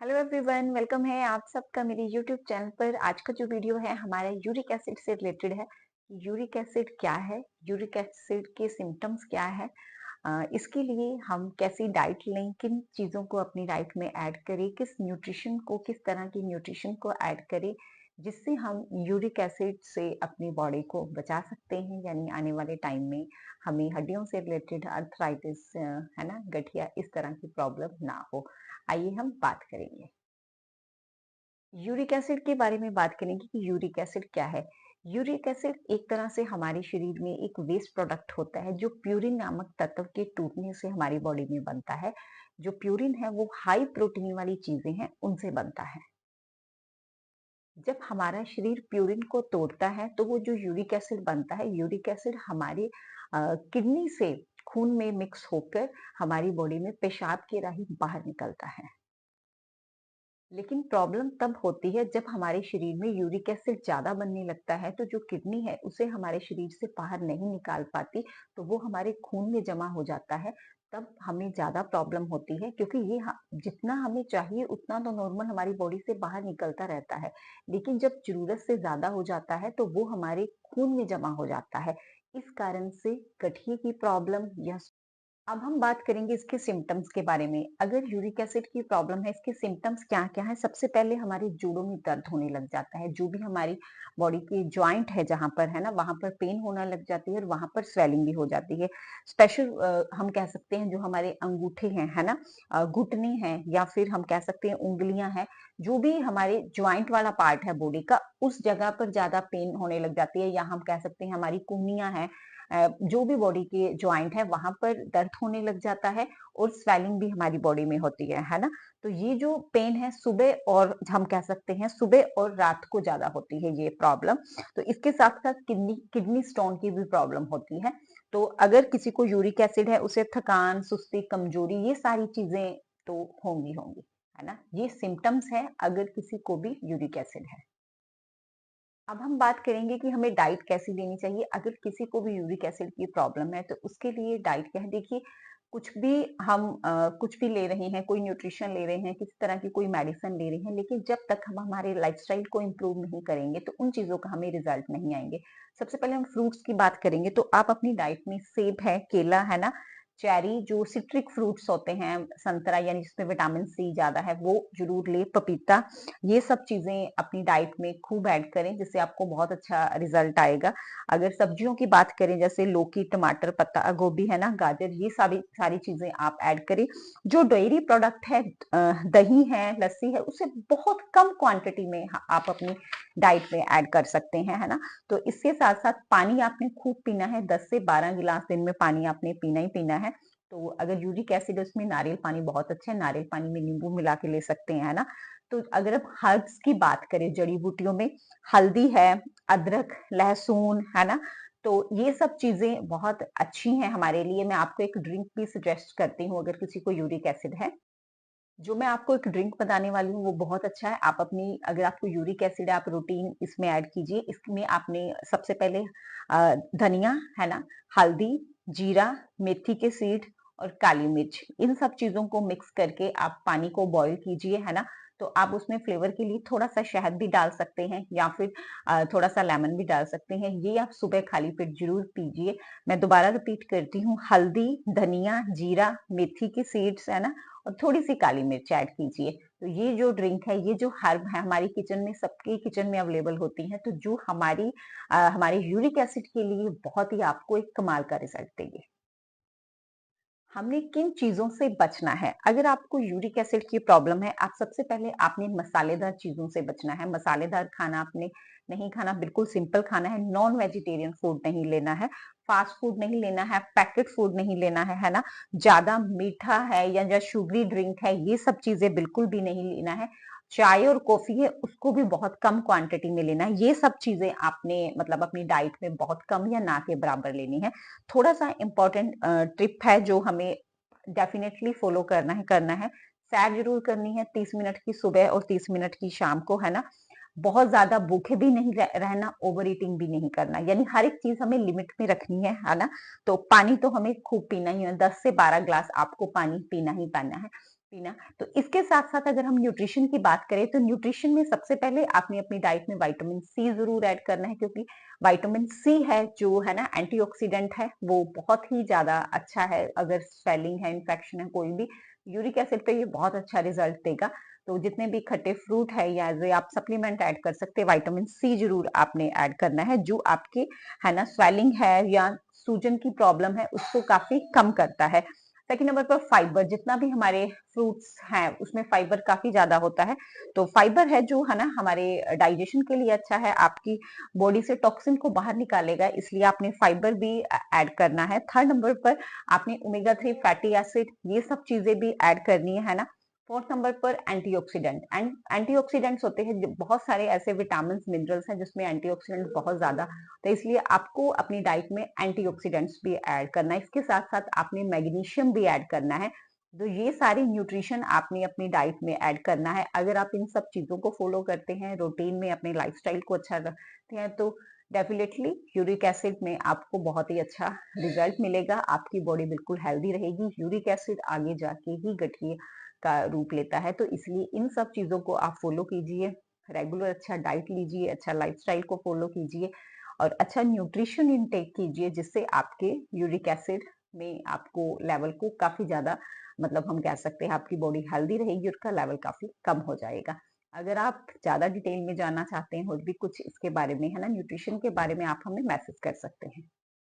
Hello everyone, welcome है आप सबका मेरे यूट्यूब चैनल पर। आज का जो वीडियो है हमारा यूरिक एसिड से रिलेटेड है। यूरिक एसिड क्या है, यूरिक एसिड के सिम्टम्स क्या है, इसके लिए हम कैसी डाइट लें, किन चीज़ों को अपनी डाइट में ऐड करें, किस न्यूट्रिशन को, किस तरह की न्यूट्रिशन को ऐड करें जिससे हम यूरिक एसिड से अपनी बॉडी को बचा सकते हैं। यानी आने वाले टाइम में हमें हड्डियों से रिलेटेड अर्थराइटिस है ना, गठिया, इस तरह की प्रॉब्लम ना हो। आइए हम बात करेंगे यूरिक एसिड के बारे में। बात करेंगे कि यूरिक एसिड क्या है। यूरिक एसिड एक तरह से हमारे शरीर में एक वेस्ट प्रोडक्ट होता है जो प्यूरिन नामक तत्व के टूटने से हमारी बॉडी में बनता है। जो प्यूरिन है वो हाई प्रोटीन वाली चीजें हैं, उनसे बनता है। जब हमारा शरीर प्यूरिन को तोड़ता है तो वो जो यूरिक एसिड बनता है, यूरिक एसिड हमारे किडनी से खून में मिक्स होकर हमारी बॉडी में पेशाब के राही बाहर निकलता है। लेकिन प्रॉब्लम तब होती है जब हमारे शरीर में यूरिक एसिड ज़्यादा बनने लगता है, तो जो किडनी है उसे हमारे शरीर से बाहर नहीं निकाल पाती, तो वो हमारे खून में जमा हो जाता है। तब हमें ज़्यादा प्रॉब्लम होती है क्योंकि ये जितना हमें चाहिए उतना तो नॉर्मल हमारी बॉडी से बाहर निकलता रहता है, लेकिन जब ज़रूरत से ज़्यादा हो जाता है तो वो हमारे खून में जमा हो जाता है। इस कारण से गठिए की प्रॉब्लम या अब हम बात करेंगे इसके सिम्टम्स के बारे में। अगर यूरिक एसिड की प्रॉब्लम है, इसके सिम्टम्स क्या-क्या हैं? सबसे पहले हमारे जोड़ों में दर्द होने लग जाता है। जो भी हमारी बॉडी के जॉइंट है जहाँ पर, है ना, वहाँ पर पेन होने लग जाती है और वहाँ पर स्वेलिंग भी हो जाती है। स्पेशल हम कह सकते हैं जो हमारे अंगूठे हैं, है ना? घुटने हैं या फिर हम कह सकते हैं उँगलियाँ हैं, जो भी हमारे जॉइंट वाला पार्ट है बॉडी का, उस जगह पर ज़्यादा पेन होने लग जाती है, या हम कह सकते हैं हमारी कूहनियाँ हैं, जो भी बॉडी के जॉइंट है वहां पर दर्द होने लग जाता है और स्वेलिंग भी हमारी बॉडी में होती है ना। तो ये जो पेन है सुबह, और हम कह सकते हैं सुबह और रात को ज्यादा होती है ये प्रॉब्लम। तो इसके साथ साथ किडनी किडनी स्टोन की भी प्रॉब्लम होती है। तो अगर किसी को यूरिक एसिड है उसे थकान, सुस्ती, कमजोरी, ये सारी चीजें तो होंगी होंगी, है ना। ये सिम्टम्स है अगर किसी को भी यूरिक एसिड है। अब हम बात करेंगे कि हमें डाइट कैसी लेनी चाहिए अगर किसी को भी यूरिक एसिड की प्रॉब्लम है। तो उसके लिए डाइट क्या है, देखिए, कुछ भी हम कुछ भी ले रहे हैं, कोई न्यूट्रिशन ले रहे हैं, किसी तरह की कोई मेडिसिन ले रहे हैं, लेकिन जब तक हम हमारे लाइफस्टाइल को इम्प्रूव नहीं करेंगे तो उन चीज़ों का हमें रिजल्ट नहीं आएंगे। सबसे पहले हम फ्रूट्स की बात करेंगे तो आप अपनी डाइट में सेब है, केला है ना, चेरी, जो सिट्रिक फ्रूट्स होते हैं, संतरा यानी जिसमें विटामिन सी ज्यादा है, वो जरूर ले, पपीता, ये सब चीजें अपनी डाइट में खूब ऐड करें जिससे आपको बहुत अच्छा रिजल्ट आएगा। अगर सब्जियों की बात करें जैसे लौकी, टमाटर, पत्ता गोभी है ना, गाजर, ये सारी सारी चीजें आप ऐड करें। जो डेयरी प्रोडक्ट है, दही है, लस्सी है, उसे बहुत कम क्वांटिटी में आप अपनी डाइट में ऐड कर सकते हैं, है ना। तो इसके साथ साथ पानी आपने खूब पीना है, 10 से 12 गिलास दिन में पानी आपने पीना ही पीना है। तो अगर यूरिक एसिड है उसमें नारियल पानी बहुत अच्छा है, नारियल पानी में नींबू मिला के ले सकते हैं, है ना। तो अगर आप हर्ब्स की बात करें, जड़ी बूटियों में हल्दी है, अदरक, लहसुन, है ना, तो ये सब चीजें बहुत अच्छी हैं हमारे लिए। मैं आपको एक ड्रिंक भी सजेस्ट करती हूँ अगर किसी को यूरिक एसिड है। जो मैं आपको एक ड्रिंक बताने वाली हूँ वो बहुत अच्छा है। आप अपनी, अगर आपको यूरिक एसिड है, आप रूटीन इसमें ऐड कीजिए। इसमें आपने सबसे पहले धनिया, है ना, हल्दी, जीरा, मेथी के सीड और काली मिर्च, इन सब चीजों को मिक्स करके आप पानी को बॉईल कीजिए, है ना। तो आप उसमें फ्लेवर के लिए थोड़ा सा शहद भी डाल सकते हैं या फिर थोड़ा सा लेमन भी डाल सकते हैं। ये आप सुबह खाली पेट जरूर पीजिए। मैं दोबारा रिपीट करती हूँ, हल्दी, धनिया, जीरा, मेथी के सीड्स, है ना, और थोड़ी सी काली मिर्च ऐड कीजिए। तो ये जो ड्रिंक है, ये जो हर्ब है, हमारी किचन में, सबके किचन में अवेलेबल होती है, तो जो हमारे यूरिक एसिड के लिए बहुत ही आपको एक कमाल का रिजल्ट देगी। हमने किन चीजों से बचना है अगर आपको यूरिक एसिड की प्रॉब्लम है? आप सबसे पहले आपने मसालेदार चीजों से बचना है। मसालेदार खाना आपने नहीं खाना, बिल्कुल सिंपल खाना है। नॉन वेजिटेरियन फूड नहीं लेना है, फास्ट फूड नहीं लेना है, पैकेट फूड नहीं लेना है ना। ज्यादा मीठा है या शुगरी ड्रिंक है, ये सब चीजें बिल्कुल भी नहीं लेना है। चाय और कॉफी है, उसको भी बहुत कम क्वांटिटी में लेना है। ये सब चीजें आपने मतलब अपनी डाइट में बहुत कम या ना के बराबर लेनी है। थोड़ा सा इम्पोर्टेंट ट्रिप है जो हमें डेफिनेटली फॉलो करना है। सैर जरूर करनी है, 30 मिनट की सुबह और 30 मिनट की शाम को, है ना। बहुत ज्यादा भूखे भी नहीं रहना, ओवर ईटिंग भी नहीं करना, यानी हर एक चीज हमें लिमिट में रखनी है ना। तो पानी तो हमें खूब पीना ही है, 10 से 12 ग्लास आपको पानी पीना ही पाना है। पीना। तो इसके साथ-साथ अगर हम न्यूट्रिशन की बात करें तो न्यूट्रिशन में सबसे पहले आपने अपनी डाइट में विटामिन सी ज़रूर ऐड करना है, क्योंकि विटामिन सी है जो है ना एंटीऑक्सीडेंट है, वो बहुत ही ज़्यादा अच्छा है। अगर स्वेलिंग है, इन्फेक्शन है कोई भी, यूरिक एसिड पे ये बहुत अच्छा रिजल्ट देगा। तो जितने भी खट्टे फ्रूट है या एज़ आप सप्लीमेंट ऐड कर सकते हैं, विटामिन सी ज़रूर आपने ऐड करना है, जो आपके है ना स्वेलिंग है या सूजन की प्रॉब्लम है उसको काफ़ी कम करता है। सेकंड नंबर पर फाइबर, जितना भी हमारे फ्रूट्स हैं उसमें फाइबर काफी ज्यादा होता है। तो फाइबर है जो है ना हमारे डाइजेशन के लिए अच्छा है, आपकी बॉडी से टॉक्सिन को बाहर निकालेगा, इसलिए आपने फाइबर भी ऐड करना है। थर्ड नंबर पर आपने ओमेगा 3 फैटी एसिड ये सब चीजें भी ऐड करनी है ना। फोर्थ नंबर पर एंटीऑक्सीडेंट, एंड एंटीऑक्सीडेंट्स होते हैं बहुत सारे ऐसे विटामिन मिनरल्स हैं जिसमें एंटीऑक्सीडेंट बहुत ज्यादा, तो इसलिए आपको अपनी डाइट में एंटीऑक्सीडेंट्स भी ऐड करना है। इसके साथ साथ आपने मैग्नीशियम भी ऐड करना है। तो ये सारी न्यूट्रिशन आपने अपनी डाइट में ऐड करना है। अगर आप इन सब चीजों को फॉलो करते हैं, रूटीन में अपने लाइफस्टाइल को अच्छा रखते हैं, तो डेफिनेटली यूरिक एसिड में आपको बहुत ही अच्छा रिजल्ट मिलेगा। आपकी बॉडी बिल्कुल हेल्दी रहेगी। यूरिक एसिड आगे जाके ही गठिया का रूप लेता है, तो इसलिए इन सब चीजों को आप फॉलो कीजिए। रेगुलर अच्छा डाइट लीजिए, अच्छा लाइफस्टाइल को फॉलो कीजिए और अच्छा न्यूट्रिशन इनटेक कीजिए, जिससे आपके यूरिक एसिड में आपको लेवल को काफी ज्यादा, मतलब हम कह सकते हैं आपकी बॉडी हेल्दी रहेगी, उसका लेवल काफी कम हो जाएगा। अगर आप ज्यादा डिटेल में जानना चाहते हैं और भी कुछ इसके बारे में है ना न्यूट्रिशन के बारे में, आप हमें मैसेज कर सकते हैं।